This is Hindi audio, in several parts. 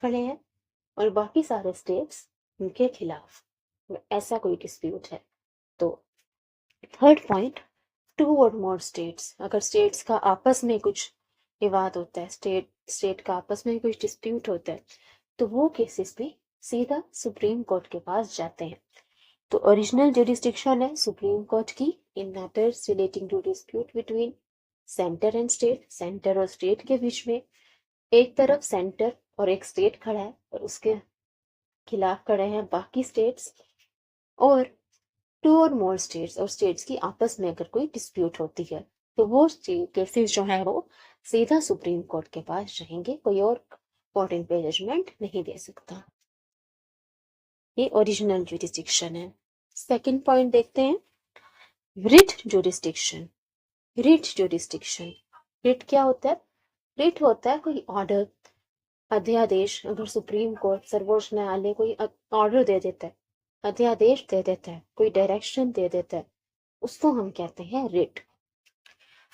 खड़े हैं और बाकी सारे स्टेट्स उनके खिलाफ, ऐसा कोई डिस्प्यूट है। तो थर्ड पॉइंट, टू और मोर स्टेट्स, अगर स्टेट्स का आपस में कुछ विवाद होता है, स्टेट स्टेट का आपस में कुछ डिस्प्यूट होता है, तो वो केसेस भी सीधा सुप्रीम कोर्ट के पास जाते हैं। तो ओरिजिनल जुरिस्डिक्शन है सुप्रीम कोर्ट की in matters relating to dispute between centre and state. Centre और स्टेट के बीच में एक तरफ सेंटर और एक स्टेट खड़ा है और उसके खिलाफ खड़े हैं बाकी स्टेट्स, और टू और मोर स्टेट्स, और स्टेट्स की आपस में अगर कोई डिस्प्यूट होती है तो वो केसेस जो है वो सीधा सुप्रीम कोर्ट के पास रहेंगे, कोई और कोर्ट इन पे जजमेंट नहीं दे सकता। ये ओरिजिनल जुरिस्डिक्शन है। सेकंड पॉइंट देखते हैं, writ jurisdiction. Writ jurisdiction, writ क्या होता है? रिट होता है कोई ऑर्डर, अध्यादेश। अगर सुप्रीम कोर्ट, सर्वोच्च न्यायालय कोई ऑर्डर दे देता है, अध्यादेश दे देता है, कोई डायरेक्शन दे देता है, उसको हम कहते हैं writ.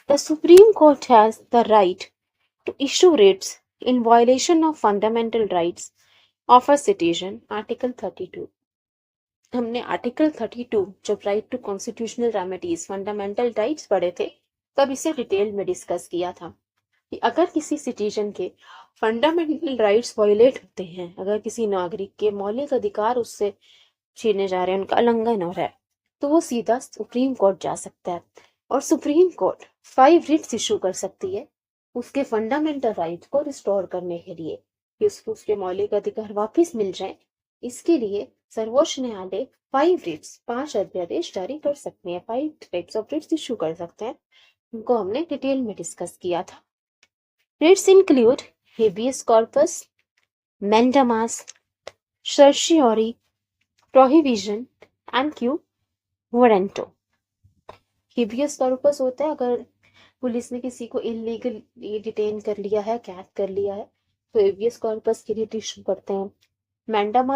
The supreme court has the right to issue writs in violation of fundamental rights of a citizen, article 32। हमने आर्टिकल 32 जब right to constitutional remedies, fundamental rights पढ़े थे, तब इसे डिटेल में डिस्कस किया था कि अगर किसी सिटीजन के फंडामेंटल राइट्स वायलेट होते हैं, अगर किसी नागरिक के मौलिक अधिकार उससे छीने जा रहे हैं, उनका उल्लंघन हो रहा है, तो वो सीधा सुप्रीम कोर्ट जा सकता है। और सुप्रीम कोर्ट 5 रिट्स इशू कर सकती है उसके फंडामेंटल राइट को रिस्टोर करने के लिए, कि उसको उसके मौलिक अधिकार वापस मिल जाए। इसके लिए सर्वोच्च न्यायालय 5 रिट्स, 5 अध्यादेश जारी कर सकते हैं, 5 टाइप्स ऑफ रिट्स इशू कर सकते हैं। उनको हमने डिटेल में डिस्कस किया था। Writs include habeas corpus, mandamus, certiorari, prohibition and quo warranto. Habeas corpus होता है अगर पुलिस ने किसी को इलीगली डिटेन कर लिया है, कैद कर लिया है, तो हेबियस कॉर्पस की रिट इशू करते हैं। मैंडामास